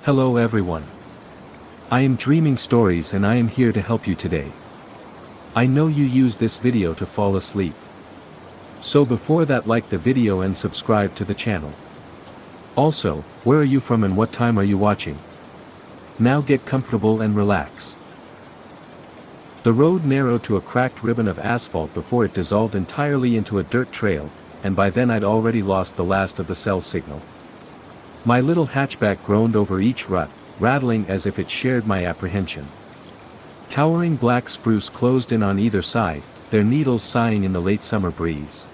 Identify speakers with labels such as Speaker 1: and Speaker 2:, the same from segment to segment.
Speaker 1: Hello everyone. I am Dreaming Stories and I am here to help you today. I know you use this video to fall asleep. So before that, like the video and subscribe to the channel. Also, where are you from and what time are you watching? Now get comfortable and relax. The road narrowed to a cracked ribbon of asphalt before it dissolved entirely into a dirt trail, and by then I'd already lost the last of the cell signal. My little hatchback groaned over each rut, rattling as if it shared my apprehension. Towering black spruce closed in on either side, their needles sighing in the late summer breeze.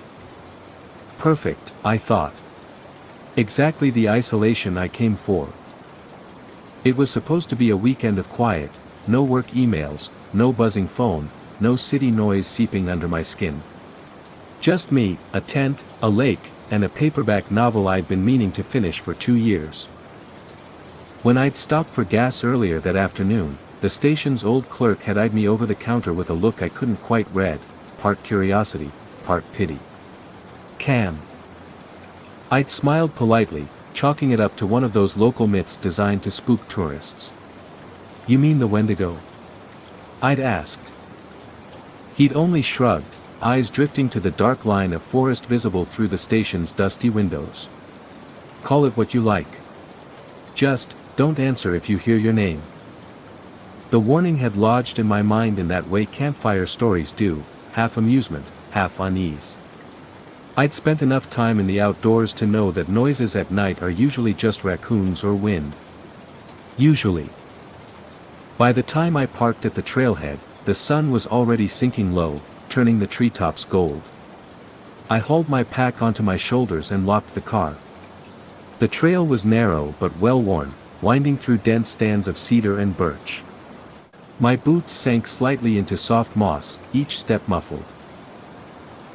Speaker 1: Perfect, I thought. Exactly the isolation I came for. It was supposed to be a weekend of quiet, no work emails, no buzzing phone, no city noise seeping under my skin. Just me, a tent, a lake, and a paperback novel I'd been meaning to finish for 2 years. When I'd stopped for gas earlier that afternoon, the station's old clerk had eyed me over the counter with a look I couldn't quite read, part curiosity, part pity. Cam. I'd smiled politely, chalking it up to one of those local myths designed to spook tourists. You mean the Wendigo? I'd asked. He'd only shrugged, eyes drifting to the dark line of forest visible through the station's dusty windows. Call it what you like. Just, don't answer if you hear your name. The warning had lodged in my mind in that way campfire stories do, half amusement, half unease. I'd spent enough time in the outdoors to know that noises at night are usually just raccoons or wind. Usually. By the time I parked at the trailhead, the sun was already sinking low, turning the treetops gold. I hauled my pack onto my shoulders and locked the car. The trail was narrow but well-worn, winding through dense stands of cedar and birch. My boots sank slightly into soft moss, each step muffled.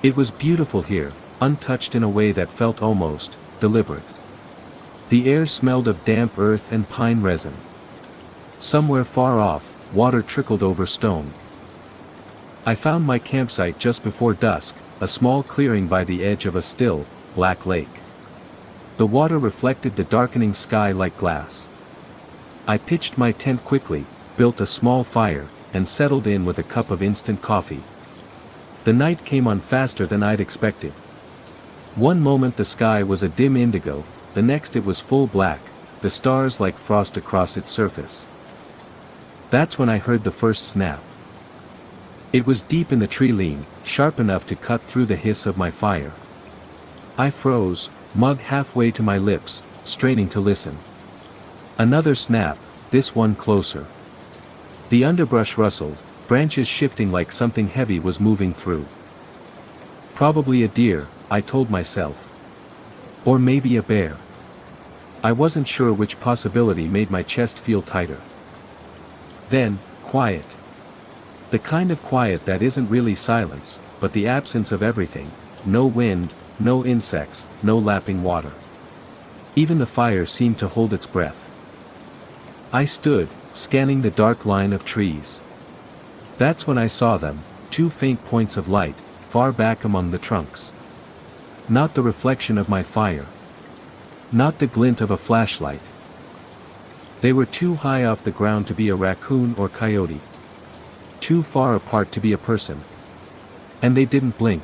Speaker 1: It was beautiful here, untouched in a way that felt almost deliberate. The air smelled of damp earth and pine resin. Somewhere far off, water trickled over stone. I found my campsite just before dusk, a small clearing by the edge of a still, black lake. The water reflected the darkening sky like glass. I pitched my tent quickly, built a small fire, and settled in with a cup of instant coffee. The night came on faster than I'd expected. One moment the sky was a dim indigo, the next it was full black, the stars like frost across its surface. That's when I heard the first snap. It was deep in the treeline, sharp enough to cut through the hiss of my fire. I froze, mug halfway to my lips, straining to listen. Another snap, this one closer. The underbrush rustled, branches shifting like something heavy was moving through. Probably a deer, I told myself. Or maybe a bear. I wasn't sure which possibility made my chest feel tighter. Then, quiet. The kind of quiet that isn't really silence, but the absence of everything, no wind, no insects, no lapping water. Even the fire seemed to hold its breath. I stood, scanning the dark line of trees. That's when I saw them, 2 faint points of light, far back among the trunks. Not the reflection of my fire. Not the glint of a flashlight. They were too high off the ground to be a raccoon or coyote. Too far apart to be a person. And they didn't blink.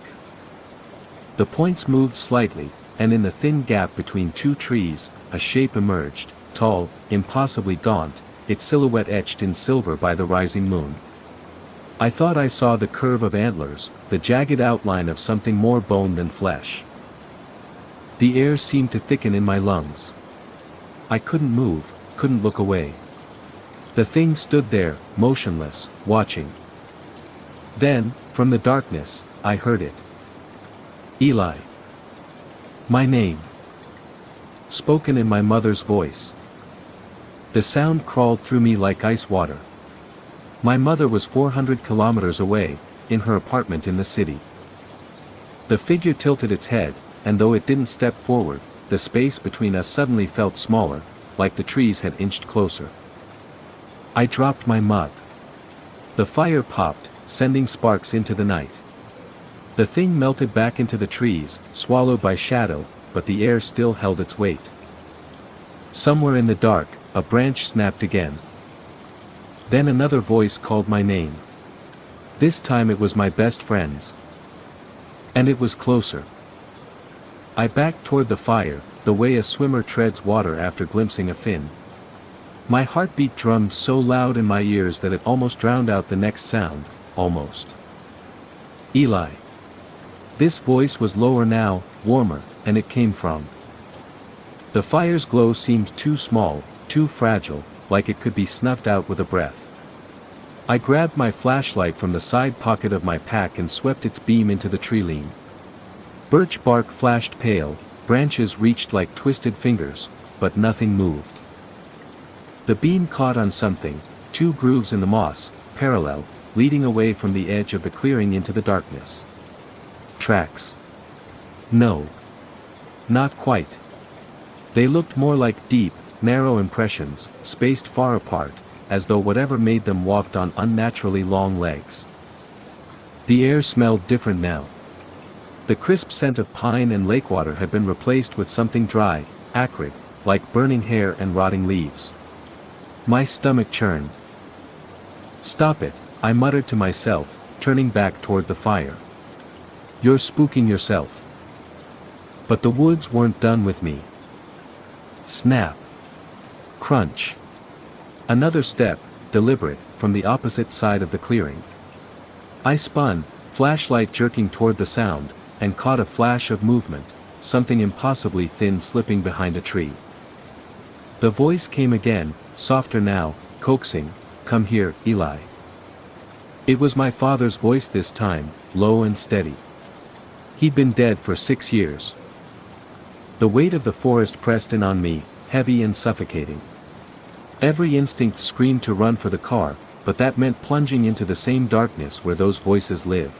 Speaker 1: The points moved slightly, and in the thin gap between 2 trees, a shape emerged, tall, impossibly gaunt, its silhouette etched in silver by the rising moon. I thought I saw the curve of antlers, the jagged outline of something more bone than flesh. The air seemed to thicken in my lungs. I couldn't move, couldn't look away. The thing stood there, motionless, watching. Then, from the darkness, I heard it. Eli. My name. Spoken in my mother's voice. The sound crawled through me like ice water. My mother was 400 kilometers away, in her apartment in the city. The figure tilted its head, and though it didn't step forward, the space between us suddenly felt smaller, like the trees had inched closer. I dropped my mug. The fire popped, sending sparks into the night. The thing melted back into the trees, swallowed by shadow, but the air still held its weight. Somewhere in the dark, a branch snapped again. Then another voice called my name. This time it was my best friend's. And it was closer. I backed toward the fire, the way a swimmer treads water after glimpsing a fin. My heartbeat drummed so loud in my ears that it almost drowned out the next sound, almost. Eli. This voice was lower now, warmer, and it came from. The fire's glow seemed too small, too fragile, like it could be snuffed out with a breath. I grabbed my flashlight from the side pocket of my pack and swept its beam into the treeline. Birch bark flashed pale, branches reached like twisted fingers, but nothing moved. The beam caught on something, two grooves in the moss, parallel, leading away from the edge of the clearing into the darkness. Tracks. No. Not quite. They looked more like deep, narrow impressions, spaced far apart, as though whatever made them walked on unnaturally long legs. The air smelled different now. The crisp scent of pine and lake water had been replaced with something dry, acrid, like burning hair and rotting leaves. My stomach churned. "Stop it," I muttered to myself, turning back toward the fire. "You're spooking yourself." But the woods weren't done with me. Snap. Crunch. Another step, deliberate, from the opposite side of the clearing. I spun, flashlight jerking toward the sound, and caught a flash of movement, something impossibly thin slipping behind a tree. The voice came again, softer now, coaxing, "Come here, Eli." It was my father's voice this time, low and steady. He'd been dead for 6 years. The weight of the forest pressed in on me, heavy and suffocating. Every instinct screamed to run for the car, but that meant plunging into the same darkness where those voices lived.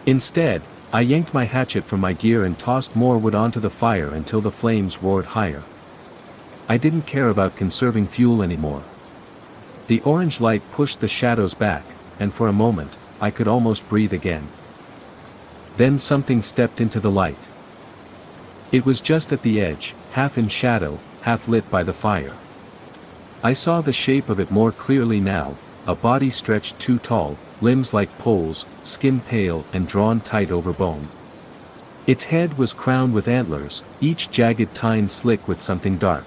Speaker 1: Instead, I yanked my hatchet from my gear and tossed more wood onto the fire until the flames roared higher. I didn't care about conserving fuel anymore. The orange light pushed the shadows back, and for a moment, I could almost breathe again. Then something stepped into the light. It was just at the edge, half in shadow, half lit by the fire. I saw the shape of it more clearly now, a body stretched too tall, limbs like poles, skin pale and drawn tight over bone. Its head was crowned with antlers, each jagged tine slick with something dark.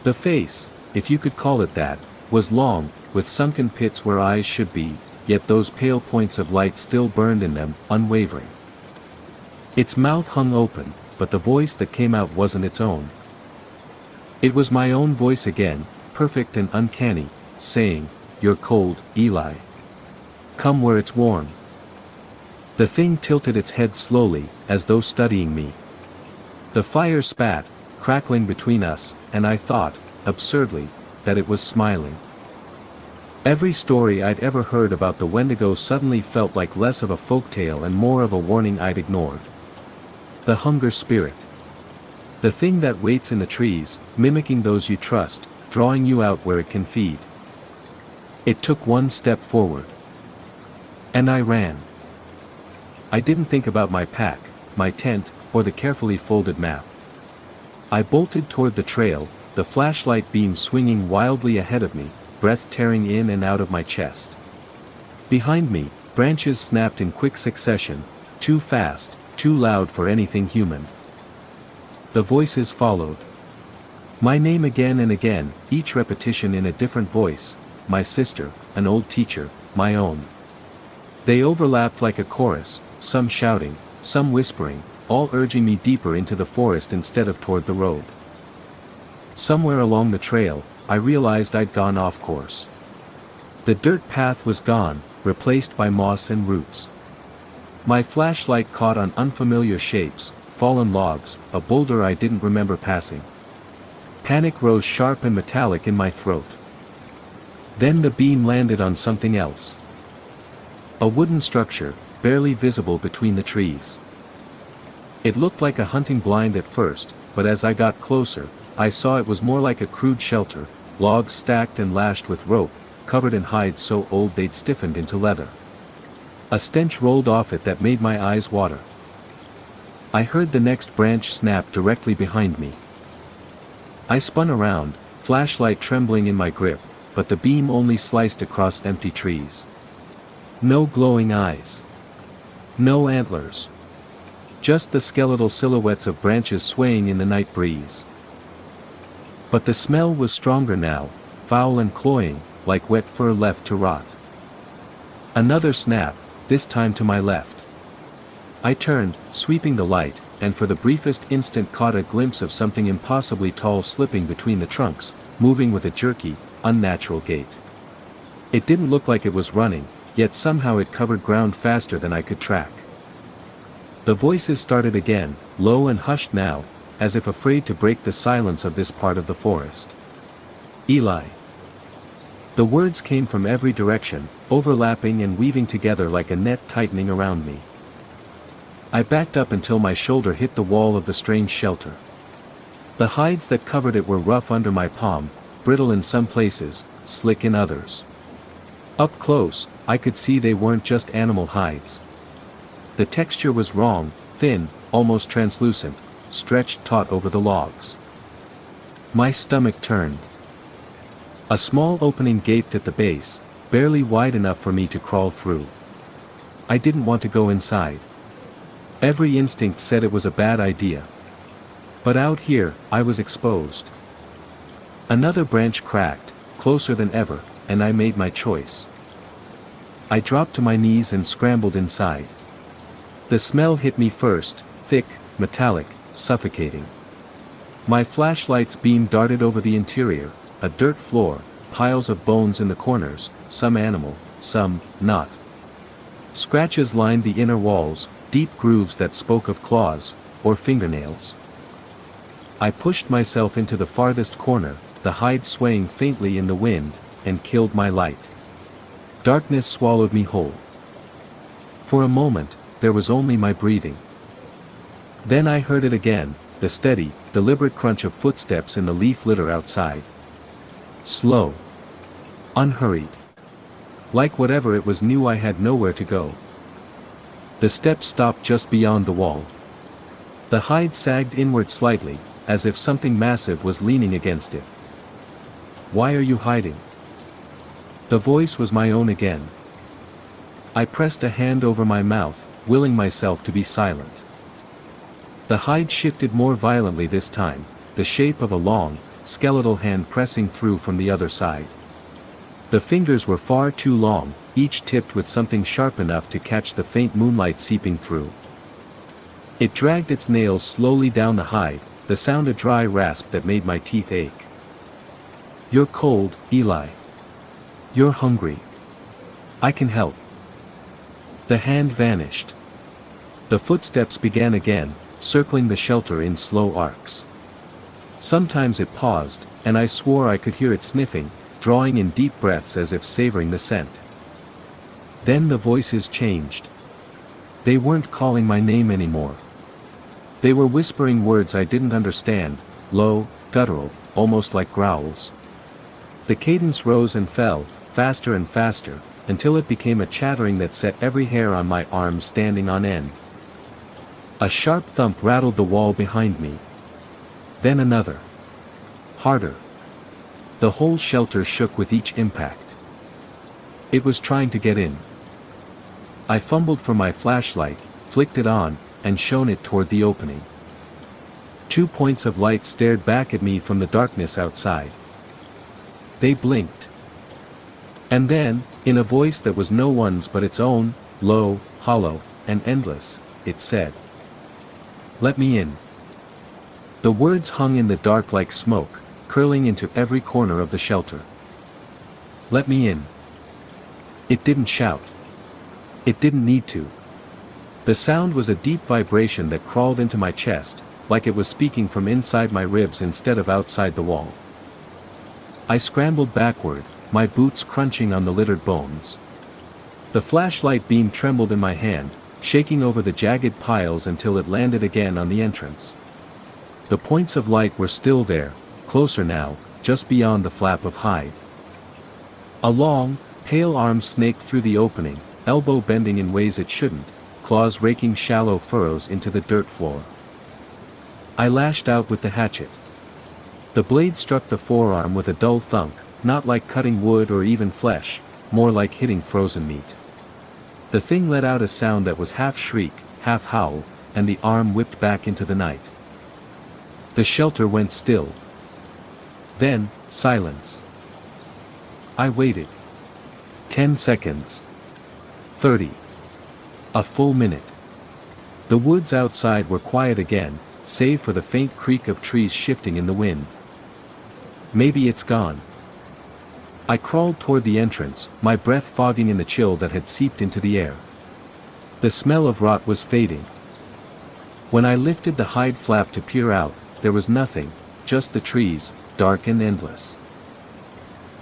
Speaker 1: The face, if you could call it that, was long, with sunken pits where eyes should be, yet those pale points of light still burned in them, unwavering. Its mouth hung open, but the voice that came out wasn't its own. It was my own voice again, perfect and uncanny, saying, "You're cold, Eli. Come where it's warm." The thing tilted its head slowly, as though studying me. The fire spat, crackling between us, and I thought, absurdly, that it was smiling. Every story I'd ever heard about the Wendigo suddenly felt like less of a folktale and more of a warning I'd ignored. The hunger spirit. The thing that waits in the trees, mimicking those you trust, drawing you out where it can feed. It took one step forward. And I ran. I didn't think about my pack, my tent, or the carefully folded map. I bolted toward the trail, the flashlight beam swinging wildly ahead of me, breath tearing in and out of my chest. Behind me, branches snapped in quick succession, too fast, too loud for anything human. The voices followed. My name again and again, each repetition in a different voice, my sister, an old teacher, my own. They overlapped like a chorus, some shouting, some whispering, all urging me deeper into the forest instead of toward the road. Somewhere along the trail, I realized I'd gone off course. The dirt path was gone, replaced by moss and roots. My flashlight caught on unfamiliar shapes, fallen logs, a boulder I didn't remember passing. Panic rose sharp and metallic in my throat. Then the beam landed on something else. A wooden structure, barely visible between the trees. It looked like a hunting blind at first, but as I got closer, I saw it was more like a crude shelter, logs stacked and lashed with rope, covered in hides so old they'd stiffened into leather. A stench rolled off it that made my eyes water. I heard the next branch snap directly behind me. I spun around, flashlight trembling in my grip, but the beam only sliced across empty trees. No glowing eyes. No antlers. Just the skeletal silhouettes of branches swaying in the night breeze. But the smell was stronger now, foul and cloying, like wet fur left to rot. Another snap, this time to my left. I turned, sweeping the light, and for the briefest instant caught a glimpse of something impossibly tall slipping between the trunks, moving with a jerky, unnatural gait. It didn't look like it was running, yet somehow it covered ground faster than I could track. The voices started again, low and hushed now, as if afraid to break the silence of this part of the forest. Eli. The words came from every direction, overlapping and weaving together like a net tightening around me. I backed up until my shoulder hit the wall of the strange shelter. The hides that covered it were rough under my palm, brittle in some places, slick in others. Up close, I could see they weren't just animal hides. The texture was wrong, thin, almost translucent, stretched taut over the logs. My stomach turned. A small opening gaped at the base, barely wide enough for me to crawl through. I didn't want to go inside. Every instinct said it was a bad idea. But out here, I was exposed. Another branch cracked, closer than ever, and I made my choice. I dropped to my knees and scrambled inside. The smell hit me first, thick, metallic, suffocating. My flashlight's beam darted over the interior, a dirt floor, piles of bones in the corners, some animal, some not. Scratches lined the inner walls, deep grooves that spoke of claws, or fingernails. I pushed myself into the farthest corner, the hide swaying faintly in the wind, and killed my light. Darkness swallowed me whole. For a moment, there was only my breathing. Then I heard it again, the steady, deliberate crunch of footsteps in the leaf litter outside. Slow. Unhurried. Like whatever it was knew I had nowhere to go. The steps stopped just beyond the wall. The hide sagged inward slightly, as if something massive was leaning against it. "Why are you hiding?" The voice was my own again. I pressed a hand over my mouth, willing myself to be silent. The hide shifted more violently this time, the shape of a long, skeletal hand pressing through from the other side. The fingers were far too long, each tipped with something sharp enough to catch the faint moonlight seeping through. It dragged its nails slowly down the hide, the sound a dry rasp that made my teeth ache. "You're cold, Eli. You're hungry. I can help." The hand vanished. The footsteps began again, circling the shelter in slow arcs. Sometimes it paused, and I swore I could hear it sniffing, drawing in deep breaths as if savoring the scent. Then the voices changed. They weren't calling my name anymore. They were whispering words I didn't understand, low, guttural, almost like growls. The cadence rose and fell, faster and faster, until it became a chattering that set every hair on my arm standing on end. A sharp thump rattled the wall behind me. Then another. Harder. The whole shelter shook with each impact. It was trying to get in. I fumbled for my flashlight, flicked it on, and shone it toward the opening. 2 points of light stared back at me from the darkness outside. They blinked. And then, in a voice that was no one's but its own, low, hollow, and endless, it said, "Let me in." The words hung in the dark like smoke, curling into every corner of the shelter. "Let me in." It didn't shout. It didn't need to. The sound was a deep vibration that crawled into my chest, like it was speaking from inside my ribs instead of outside the wall. I scrambled backward, my boots crunching on the littered bones. The flashlight beam trembled in my hand, shaking over the jagged piles until it landed again on the entrance. The points of light were still there, closer now, just beyond the flap of hide. A long, pale arm snaked through the opening, elbow bending in ways it shouldn't, claws raking shallow furrows into the dirt floor. I lashed out with the hatchet. The blade struck the forearm with a dull thunk, not like cutting wood or even flesh, more like hitting frozen meat. The thing let out a sound that was half shriek, half howl, and the arm whipped back into the night. The shelter went still. Then, silence. I waited. 10 seconds. 30. A full minute. The woods outside were quiet again, save for the faint creak of trees shifting in the wind. Maybe it's gone. I crawled toward the entrance, my breath fogging in the chill that had seeped into the air. The smell of rot was fading. When I lifted the hide flap to peer out, there was nothing, just the trees, dark and endless.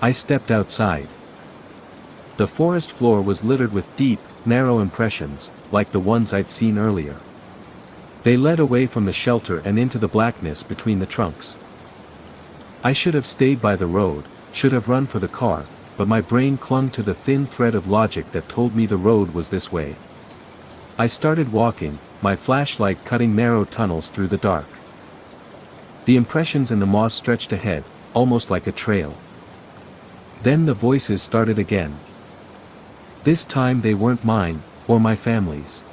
Speaker 1: I stepped outside. The forest floor was littered with deep, narrow impressions, like the ones I'd seen earlier. They led away from the shelter and into the blackness between the trunks. I should have stayed by the road, should have run for the car, but my brain clung to the thin thread of logic that told me the road was this way. I started walking, my flashlight cutting narrow tunnels through the dark. The impressions in the moss stretched ahead, almost like a trail. Then the voices started again. This time they weren't mine, or my family's.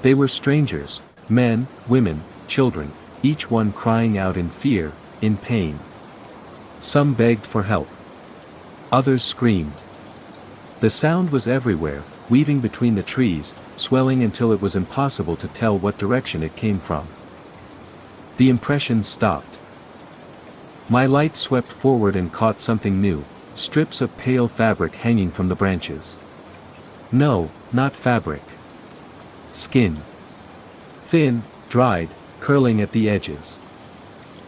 Speaker 1: They were strangers, men, women, children, each one crying out in fear, in pain. Some begged for help. Others screamed. The sound was everywhere, weaving between the trees, swelling until it was impossible to tell what direction it came from. The impressions stopped. My light swept forward and caught something new, strips of pale fabric hanging from the branches. No, not fabric. Skin. Thin, dried, curling at the edges.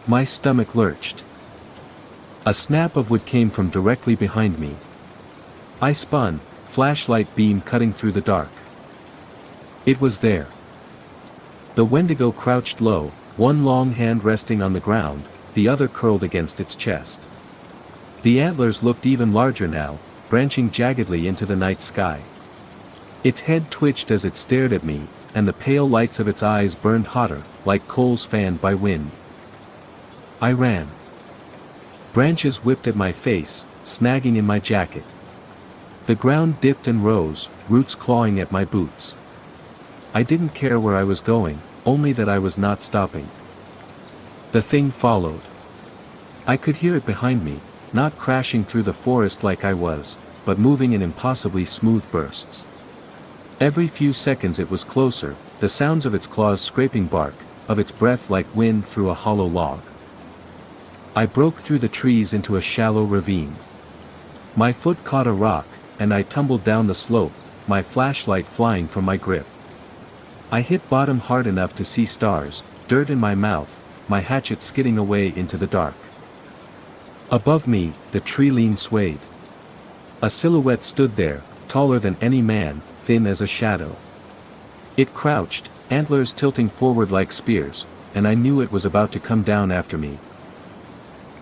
Speaker 1: My stomach lurched. A snap of wood came from directly behind me. I spun, flashlight beam cutting through the dark. It was there. The Wendigo crouched low, one long hand resting on the ground, the other curled against its chest. The antlers looked even larger now, branching jaggedly into the night sky. Its head twitched as it stared at me, and the pale lights of its eyes burned hotter, like coals fanned by wind. I ran. Branches whipped at my face, snagging in my jacket. The ground dipped and rose, roots clawing at my boots. I didn't care where I was going, only that I was not stopping. The thing followed. I could hear it behind me, not crashing through the forest like I was, but moving in impossibly smooth bursts. Every few seconds it was closer, the sounds of its claws scraping bark, of its breath like wind through a hollow log. I broke through the trees into a shallow ravine. My foot caught a rock, and I tumbled down the slope, my flashlight flying from my grip. I hit bottom hard enough to see stars, dirt in my mouth, my hatchet skidding away into the dark. Above me, the treeline swayed. A silhouette stood there, taller than any man, thin as a shadow. It crouched, antlers tilting forward like spears, and I knew it was about to come down after me.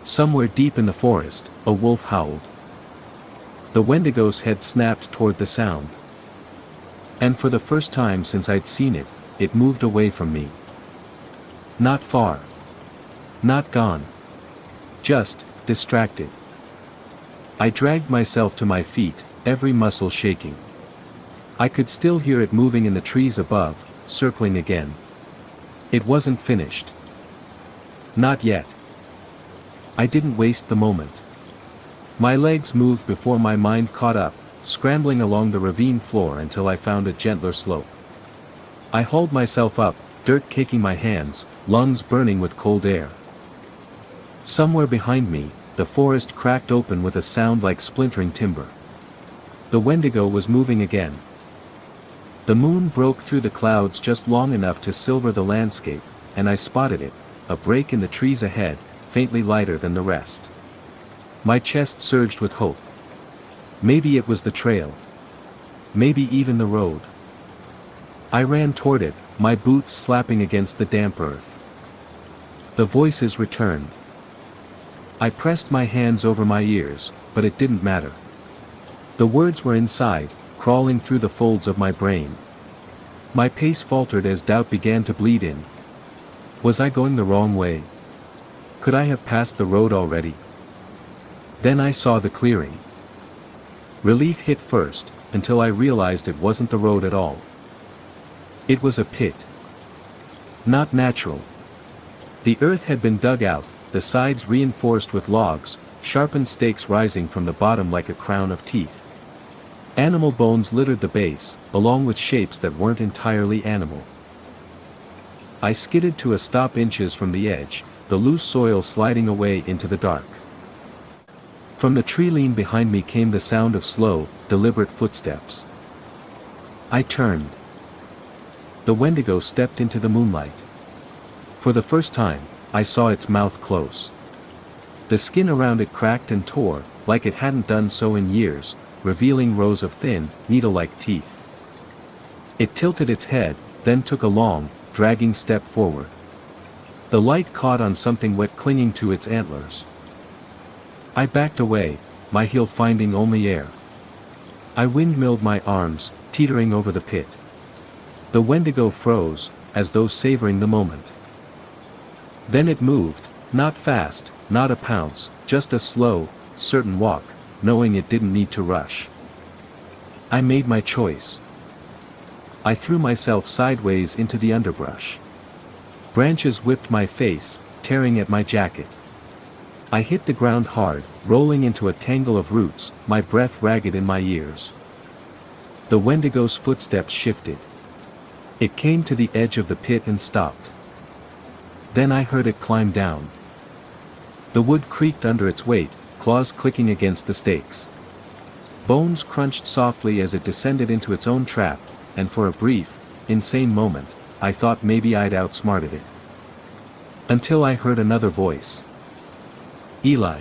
Speaker 1: Somewhere deep in the forest, a wolf howled. The Wendigo's head snapped toward the sound. And for the first time since I'd seen it, it moved away from me. Not far. Not gone. Just, distracted. I dragged myself to my feet, every muscle shaking. I could still hear it moving in the trees above, circling again. It wasn't finished. Not yet. I didn't waste the moment. My legs moved before my mind caught up, scrambling along the ravine floor until I found a gentler slope. I hauled myself up, dirt caking my hands, lungs burning with cold air. Somewhere behind me, the forest cracked open with a sound like splintering timber. The Wendigo was moving again. The moon broke through the clouds just long enough to silver the landscape, and I spotted it, a break in the trees ahead, faintly lighter than the rest. My chest surged with hope. Maybe it was the trail. Maybe even the road. I ran toward it, my boots slapping against the damp earth. The voices returned. I pressed my hands over my ears, but it didn't matter. The words were inside, crawling through the folds of my brain. My pace faltered as doubt began to bleed in. Was I going the wrong way? Could I have passed the road already? Then I saw the clearing. Relief hit first, until I realized it wasn't the road at all. It was a pit. Not natural. The earth had been dug out, the sides reinforced with logs, sharpened stakes rising from the bottom like a crown of teeth. Animal bones littered the base, along with shapes that weren't entirely animal. I skidded to a stop inches from the edge, the loose soil sliding away into the dark. From the treeline behind me came the sound of slow, deliberate footsteps. I turned. The Wendigo stepped into the moonlight. For the first time, I saw its mouth close. The skin around it cracked and tore, like it hadn't done so in years, revealing rows of thin, needle-like teeth. It tilted its head, then took a long, dragging step forward. The light caught on something wet clinging to its antlers. I backed away, my heel finding only air. I windmilled my arms, teetering over the pit. The Wendigo froze, as though savoring the moment. Then it moved, not fast, not a pounce, just a slow, certain walk, knowing it didn't need to rush. I made my choice. I threw myself sideways into the underbrush. Branches whipped my face, tearing at my jacket. I hit the ground hard, rolling into a tangle of roots, my breath ragged in my ears. The Wendigo's footsteps shifted. It came to the edge of the pit and stopped. Then I heard it climb down. The wood creaked under its weight, claws clicking against the stakes. Bones crunched softly as it descended into its own trap, and for a brief, insane moment, I thought maybe I'd outsmarted it. Until I heard another voice. Eli.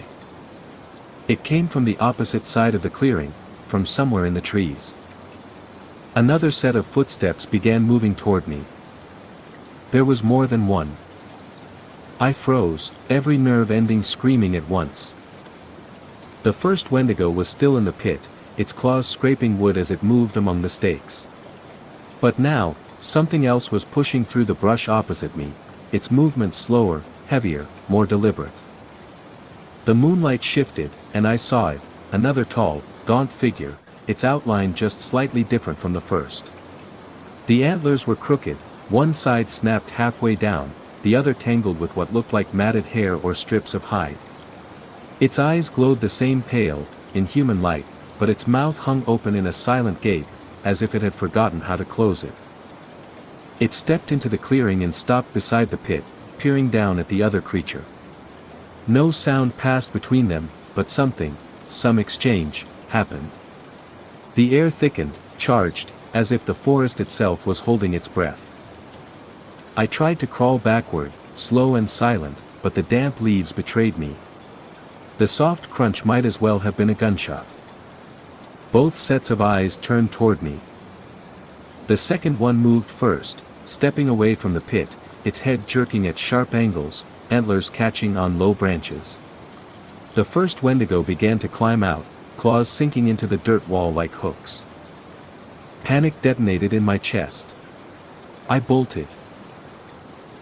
Speaker 1: It came from the opposite side of the clearing, from somewhere in the trees. Another set of footsteps began moving toward me. There was more than one. I froze, every nerve ending screaming at once. The first Wendigo was still in the pit, its claws scraping wood as it moved among the stakes. But now, something else was pushing through the brush opposite me, its movement slower, heavier, more deliberate. The moonlight shifted, and I saw it, another tall, gaunt figure, its outline just slightly different from the first. The antlers were crooked, one side snapped halfway down, the other tangled with what looked like matted hair or strips of hide. Its eyes glowed the same pale, inhuman light, but its mouth hung open in a silent gape, as if it had forgotten how to close it. It stepped into the clearing and stopped beside the pit, peering down at the other creature. No sound passed between them, but something, some exchange, happened. The air thickened, charged, as if the forest itself was holding its breath. I tried to crawl backward, slow and silent, but the damp leaves betrayed me. The soft crunch might as well have been a gunshot. Both sets of eyes turned toward me. The second one moved first, stepping away from the pit, its head jerking at sharp angles, antlers catching on low branches. The first Wendigo began to climb out, claws sinking into the dirt wall like hooks. Panic detonated in my chest. I bolted.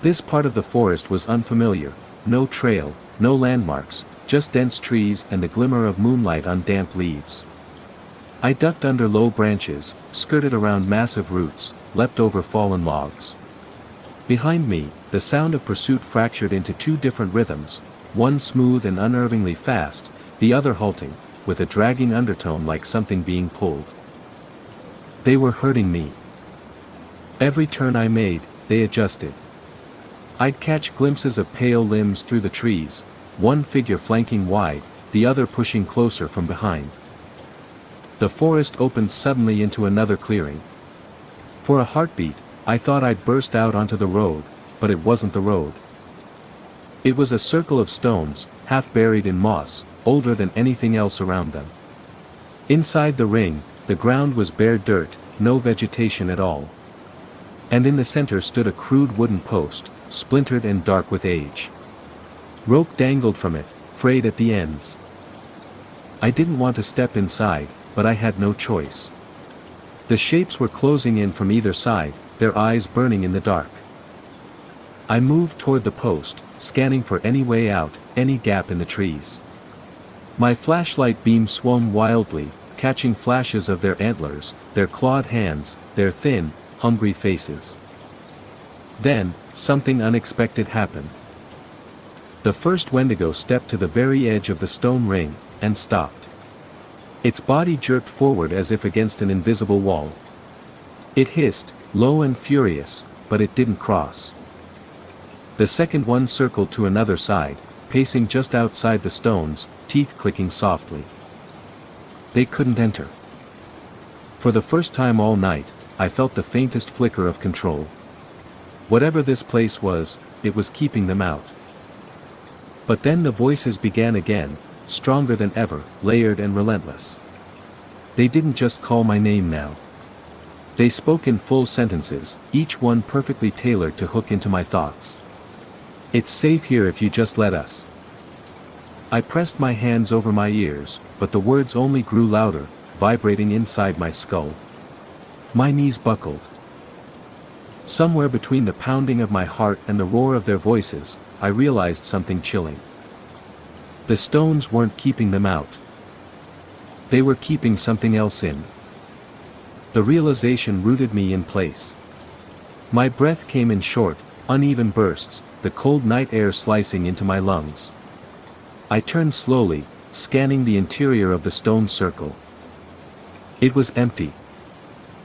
Speaker 1: This part of the forest was unfamiliar, no trail, no landmarks, just dense trees and the glimmer of moonlight on damp leaves. I ducked under low branches, skirted around massive roots, leapt over fallen logs. Behind me, the sound of pursuit fractured into two different rhythms, one smooth and unnervingly fast, the other halting, with a dragging undertone like something being pulled. They were hurting me. Every turn I made, they adjusted. I'd catch glimpses of pale limbs through the trees, one figure flanking wide, the other pushing closer from behind. The forest opened suddenly into another clearing. For a heartbeat, I thought I'd burst out onto the road, but it wasn't the road. It was a circle of stones, half buried in moss, older than anything else around them. Inside the ring, the ground was bare dirt, no vegetation at all. And in the center stood a crude wooden post, splintered and dark with age. Rope dangled from it, frayed at the ends. I didn't want to step inside, but I had no choice. The shapes were closing in from either side, their eyes burning in the dark. I moved toward the post, scanning for any way out, any gap in the trees. My flashlight beam swung wildly, catching flashes of their antlers, their clawed hands, their thin, hungry faces. Then, something unexpected happened. The first Wendigo stepped to the very edge of the stone ring, and stopped. Its body jerked forward as if against an invisible wall. It hissed, low and furious, but it didn't cross. The second one circled to another side, pacing just outside the stones, teeth clicking softly. They couldn't enter. For the first time all night, I felt the faintest flicker of control. Whatever this place was, it was keeping them out. But then the voices began again, stronger than ever, layered and relentless. They didn't just call my name now. They spoke in full sentences, each one perfectly tailored to hook into my thoughts. "It's safe here if you just let us." I pressed my hands over my ears, but the words only grew louder, vibrating inside my skull. My knees buckled. Somewhere between the pounding of my heart and the roar of their voices, I realized something chilling. The stones weren't keeping them out. They were keeping something else in. The realization rooted me in place. My breath came in short, uneven bursts, the cold night air slicing into my lungs. I turned slowly, scanning the interior of the stone circle. It was empty.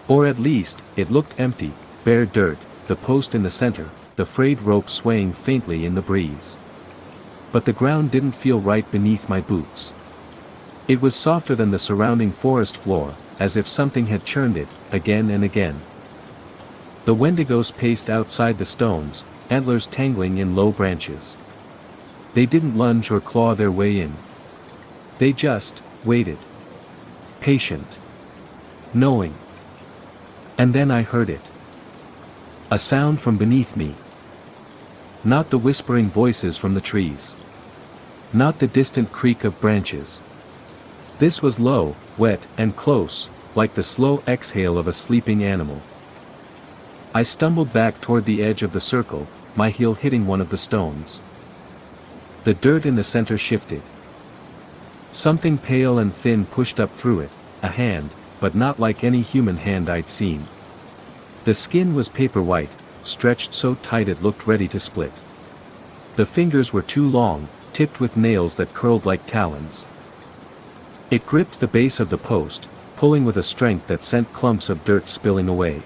Speaker 1: Or at least, it looked empty, bare dirt, the post in the center, the frayed rope swaying faintly in the breeze. But the ground didn't feel right beneath my boots. It was softer than the surrounding forest floor, as if something had churned it, again and again. The Wendigos paced outside the stones, antlers tangling in low branches. They didn't lunge or claw their way in. They just waited. Patient. Knowing. And then I heard it. A sound from beneath me. Not the whispering voices from the trees. Not the distant creak of branches. This was low, wet, and close, like the slow exhale of a sleeping animal. I stumbled back toward the edge of the circle, my heel hitting one of the stones. The dirt in the center shifted. Something pale and thin pushed up through it, a hand, but not like any human hand I'd seen. The skin was paper white, stretched so tight it looked ready to split. The fingers were too long, tipped with nails that curled like talons. It gripped the base of the post, pulling with a strength that sent clumps of dirt spilling away.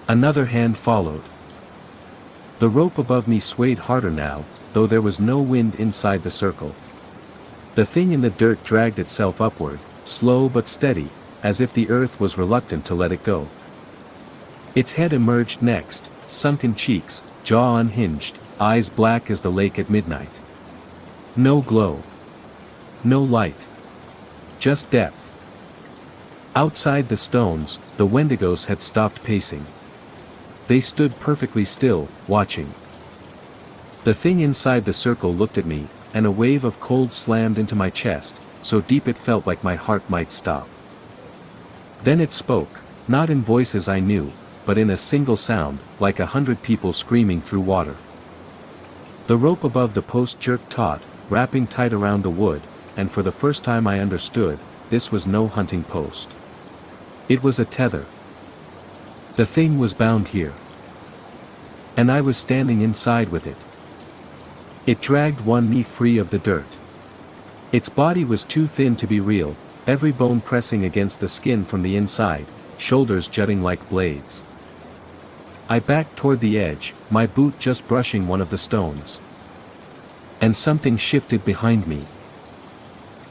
Speaker 1: Another hand followed. The rope above me swayed harder now, though there was no wind inside the circle. The thing in the dirt dragged itself upward, slow but steady, as if the earth was reluctant to let it go. Its head emerged next, sunken cheeks, jaw unhinged, eyes black as the lake at midnight. No glow. No light. Just depth. Outside the stones, the Wendigos had stopped pacing. They stood perfectly still, watching. The thing inside the circle looked at me, and a wave of cold slammed into my chest, so deep it felt like my heart might stop. Then it spoke, not in voices I knew, but in a single sound, like 100 people screaming through water. The rope above the post jerked taut, wrapping tight around the wood, and for the first time I understood, this was no hunting post. It was a tether. The thing was bound here. And I was standing inside with it. It dragged one knee free of the dirt. Its body was too thin to be real, every bone pressing against the skin from the inside, shoulders jutting like blades. I backed toward the edge, my boot just brushing one of the stones. And something shifted behind me.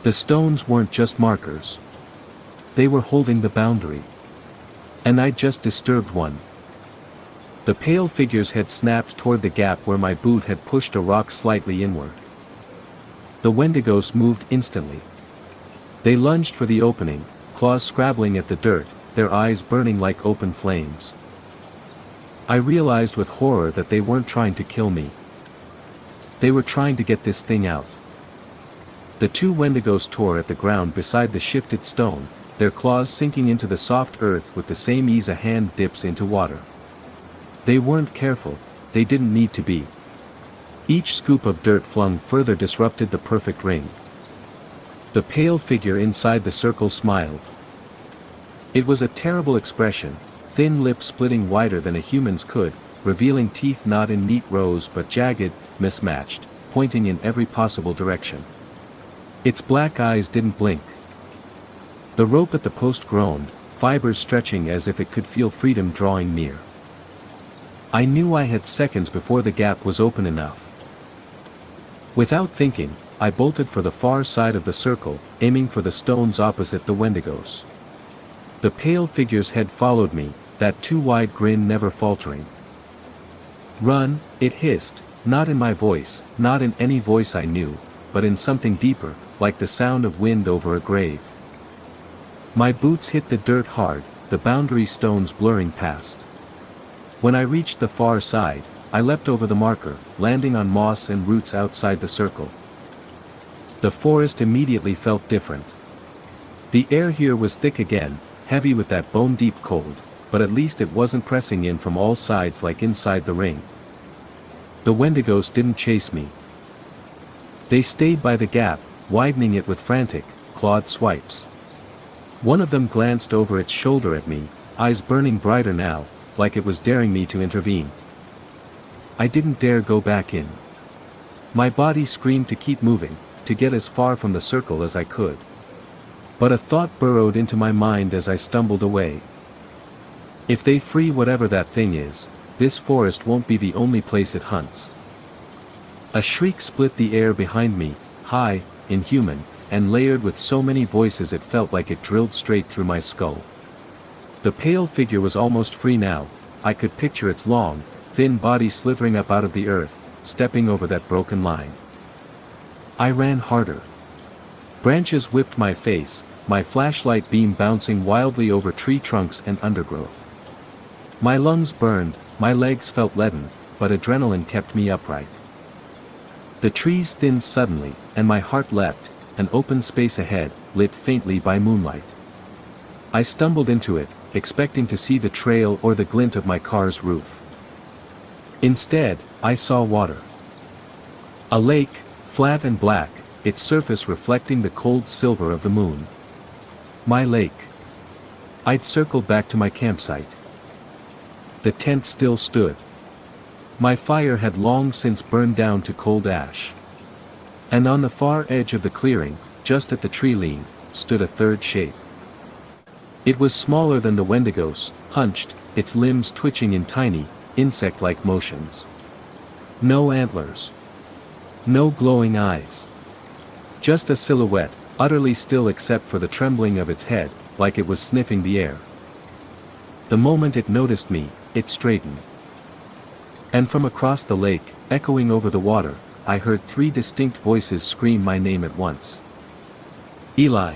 Speaker 1: The stones weren't just markers. They were holding the boundary. And I'd just disturbed one. The pale figure's head snapped toward the gap where my boot had pushed a rock slightly inward. The Wendigos moved instantly. They lunged for the opening, claws scrabbling at the dirt, their eyes burning like open flames. I realized with horror that they weren't trying to kill me. They were trying to get this thing out. The two Wendigos tore at the ground beside the shifted stone, their claws sinking into the soft earth with the same ease a hand dips into water. They weren't careful. they didn't need to be. Each scoop of dirt flung further disrupted the perfect ring. The pale figure inside the circle smiled. It was a terrible expression, thin lips splitting wider than a human's could, revealing teeth not in neat rows but jagged, mismatched, pointing in every possible direction. Its black eyes didn't blink. The rope at the post groaned, fibers stretching as if it could feel freedom drawing near. I knew I had seconds before the gap was open enough. Without thinking, I bolted for the far side of the circle, aiming for the stones opposite the Wendigos. The pale figure's head followed me, that too-wide grin never faltering. "Run," it hissed, not in my voice, not in any voice I knew, but in something deeper, like the sound of wind over a grave. My boots hit the dirt hard, the boundary stones blurring past. When I reached the far side, I leapt over the marker, landing on moss and roots outside the circle. The forest immediately felt different. The air here was thick again, heavy with that bone-deep cold, but at least it wasn't pressing in from all sides like inside the ring. The Wendigos didn't chase me. They stayed by the gap, widening it with frantic, clawed swipes. One of them glanced over its shoulder at me, eyes burning brighter now, like it was daring me to intervene. I didn't dare go back in. My body screamed to keep moving, to get as far from the circle as I could. But a thought burrowed into my mind as I stumbled away. If they free whatever that thing is, this forest won't be the only place it hunts. A shriek split the air behind me, high, inhuman, and layered with so many voices it felt like it drilled straight through my skull. The pale figure was almost free now. I could picture its long, thin body slithering up out of the earth, stepping over that broken line. I ran harder. Branches whipped my face, my flashlight beam bouncing wildly over tree trunks and undergrowth. My lungs burned, my legs felt leaden, but adrenaline kept me upright. The trees thinned suddenly, and my heart leapt, an open space ahead, lit faintly by moonlight. I stumbled into it, expecting to see the trail or the glint of my car's roof. Instead, I saw water. A lake, flat and black, its surface reflecting the cold silver of the moon. My lake. I'd circled back to my campsite. The tent still stood. My fire had long since burned down to cold ash. And on the far edge of the clearing, just at the treeline, stood a third shape. It was smaller than the Wendigos, hunched, its limbs twitching in tiny, insect-like motions. No antlers. No glowing eyes. Just a silhouette, utterly still except for the trembling of its head, like it was sniffing the air. The moment it noticed me, it straightened. And from across the lake, echoing over the water, I heard three distinct voices scream my name at once. Eli.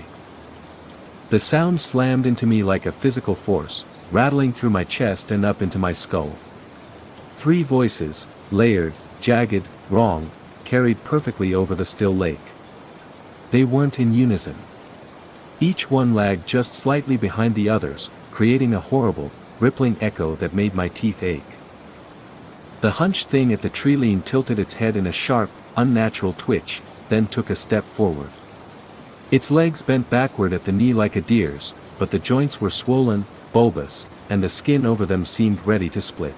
Speaker 1: The sound slammed into me like a physical force, rattling through my chest and up into my skull. Three voices, layered, jagged, wrong, carried perfectly over the still lake. They weren't in unison. Each one lagged just slightly behind the others, creating a horrible, rippling echo that made my teeth ache. The hunched thing at the treeline tilted its head in a sharp, unnatural twitch, then took a step forward. Its legs bent backward at the knee like a deer's, but the joints were swollen, bulbous, and the skin over them seemed ready to split.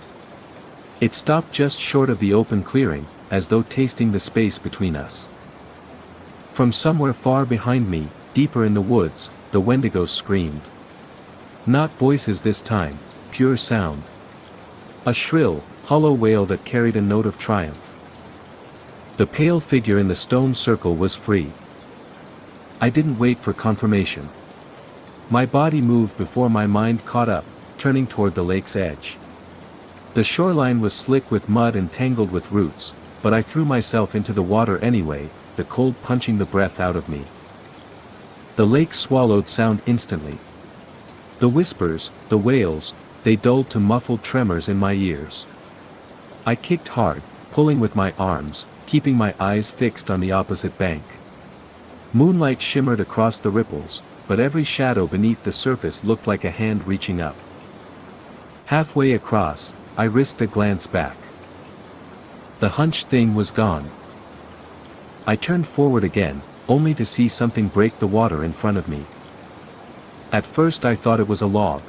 Speaker 1: It stopped just short of the open clearing, as though tasting the space between us. From somewhere far behind me, deeper in the woods, the Wendigos screamed. Not voices this time, pure sound. A shrill, hollow wail that carried a note of triumph. The pale figure in the stone circle was free. I didn't wait for confirmation. My body moved before my mind caught up, turning toward the lake's edge. The shoreline was slick with mud and tangled with roots, but I threw myself into the water anyway, the cold punching the breath out of me. The lake swallowed sound instantly. The whispers, the wails, they dulled to muffled tremors in my ears. I kicked hard, pulling with my arms, keeping my eyes fixed on the opposite bank. Moonlight shimmered across the ripples, but every shadow beneath the surface looked like a hand reaching up. Halfway across, I risked a glance back. The hunched thing was gone. I turned forward again, only to see something break the water in front of me. At first I thought it was a log.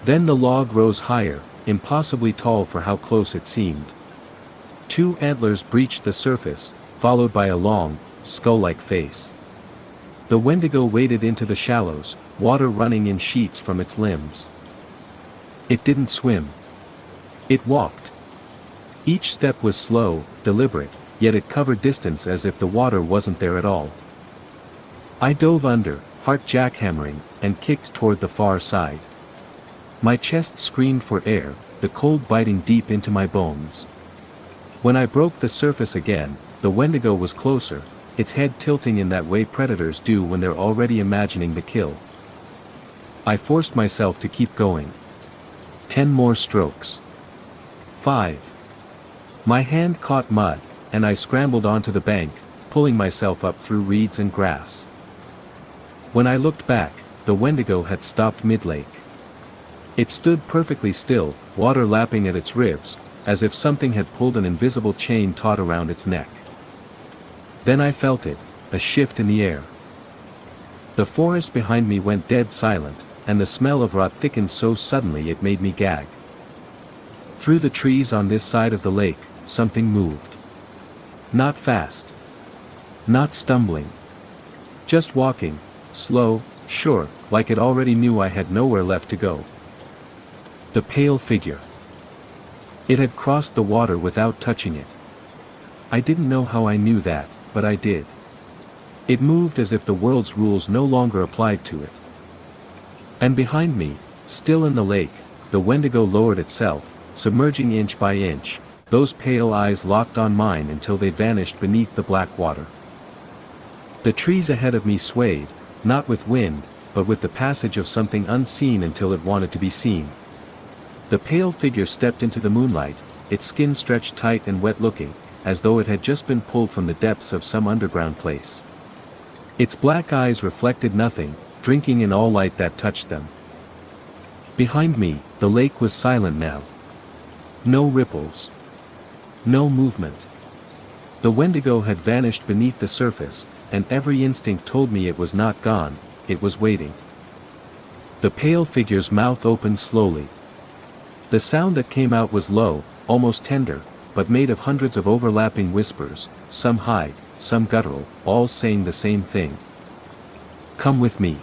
Speaker 1: Then the log rose higher, impossibly tall for how close it seemed. Two antlers breached the surface, followed by a long, skull-like face. The Wendigo waded into the shallows, water running in sheets from its limbs. It didn't swim. It walked. Each step was slow, deliberate, yet it covered distance as if the water wasn't there at all. I dove under, heart jackhammering, and kicked toward the far side. My chest screamed for air, the cold biting deep into my bones. When I broke the surface again, the Wendigo was closer, its head tilting in that way predators do when they're already imagining the kill. I forced myself to keep going. 10 more strokes. 5. My hand caught mud, and I scrambled onto the bank, pulling myself up through reeds and grass. When I looked back, the Wendigo had stopped mid-lake. It stood perfectly still, water lapping at its ribs, as if something had pulled an invisible chain taut around its neck. Then I felt it, a shift in the air. The forest behind me went dead silent, and the smell of rot thickened so suddenly it made me gag. Through the trees on this side of the lake, something moved. Not fast. Not stumbling. Just walking, slow, sure, like it already knew I had nowhere left to go. The pale figure. It had crossed the water without touching it. I didn't know how I knew that, but I did. It moved as if the world's rules no longer applied to it. And behind me, still in the lake, the Wendigo lowered itself, submerging inch by inch, those pale eyes locked on mine until they vanished beneath the black water. The trees ahead of me swayed, not with wind, but with the passage of something unseen until it wanted to be seen. The pale figure stepped into the moonlight, its skin stretched tight and wet-looking, as though it had just been pulled from the depths of some underground place. Its black eyes reflected nothing, drinking in all light that touched them. Behind me, the lake was silent now. No ripples. No movement. The Wendigo had vanished beneath the surface, and every instinct told me it was not gone, it was waiting. The pale figure's mouth opened slowly. The sound that came out was low, almost tender, but made of hundreds of overlapping whispers, some high, some guttural, all saying the same thing. Come with me.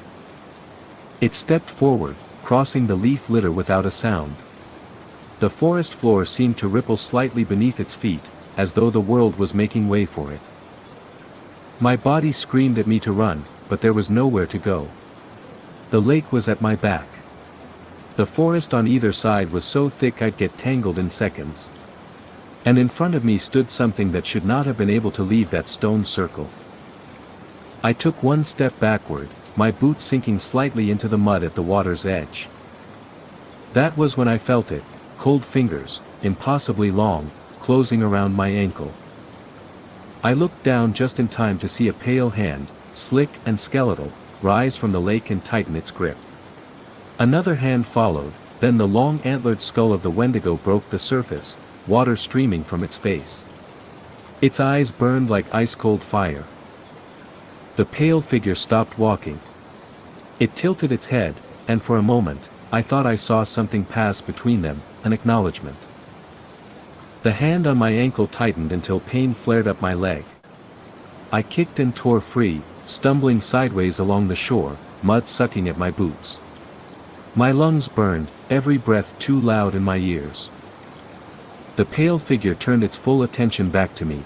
Speaker 1: It stepped forward, crossing the leaf litter without a sound. The forest floor seemed to ripple slightly beneath its feet, as though the world was making way for it. My body screamed at me to run, but there was nowhere to go. The lake was at my back. The forest on either side was so thick I'd get tangled in seconds. And in front of me stood something that should not have been able to leave that stone circle. I took one step backward, my boot sinking slightly into the mud at the water's edge. That was when I felt it, cold fingers, impossibly long, closing around my ankle. I looked down just in time to see a pale hand, slick and skeletal, rise from the lake and tighten its grip. Another hand followed, then the long antlered skull of the Wendigo broke the surface, water streaming from its face. Its eyes burned like ice-cold fire. The pale figure stopped walking. It tilted its head, and for a moment, I thought I saw something pass between them, an acknowledgement. The hand on my ankle tightened until pain flared up my leg. I kicked and tore free, stumbling sideways along the shore, mud sucking at my boots. My lungs burned, every breath too loud in my ears. The pale figure turned its full attention back to me.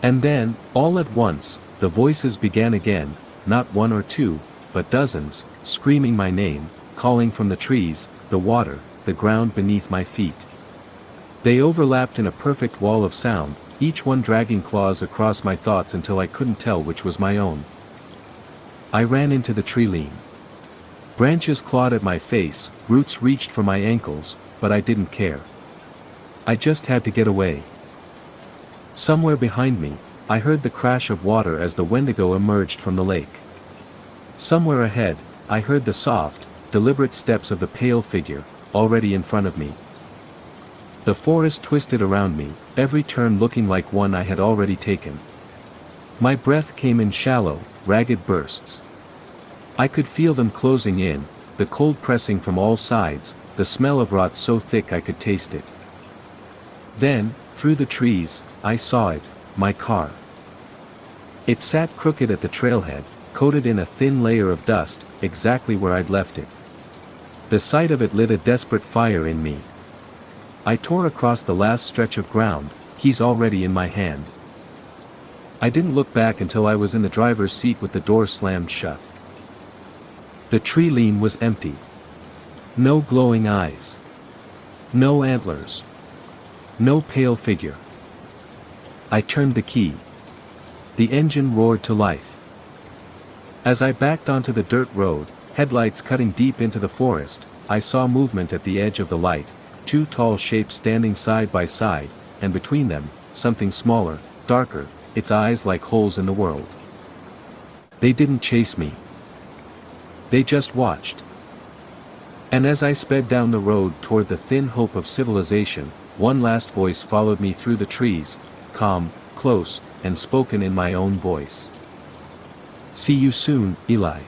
Speaker 1: And then, all at once, the voices began again, not one or two, but dozens, screaming my name, calling from the trees, the water, the ground beneath my feet. They overlapped in a perfect wall of sound, each one dragging claws across my thoughts until I couldn't tell which was my own. I ran into the treeline. Branches clawed at my face, roots reached for my ankles, but I didn't care. I just had to get away. Somewhere behind me, I heard the crash of water as the Wendigo emerged from the lake. Somewhere ahead, I heard the soft, deliberate steps of the pale figure, already in front of me. The forest twisted around me, every turn looking like one I had already taken. My breath came in shallow, ragged bursts. I could feel them closing in, the cold pressing from all sides, the smell of rot so thick I could taste it. Then, through the trees, I saw it, my car. It sat crooked at the trailhead, coated in a thin layer of dust, exactly where I'd left it. The sight of it lit a desperate fire in me. I tore across the last stretch of ground, keys already in my hand. I didn't look back until I was in the driver's seat with the door slammed shut. The treeline was empty. No glowing eyes. No antlers. No pale figure. I turned the key. The engine roared to life. As I backed onto the dirt road, headlights cutting deep into the forest, I saw movement at the edge of the light, two tall shapes standing side by side, and between them, something smaller, darker, its eyes like holes in the world. They didn't chase me. They just watched. And as I sped down the road toward the thin hope of civilization, one last voice followed me through the trees, calm, close, and spoken in my own voice. "See you soon, Eli."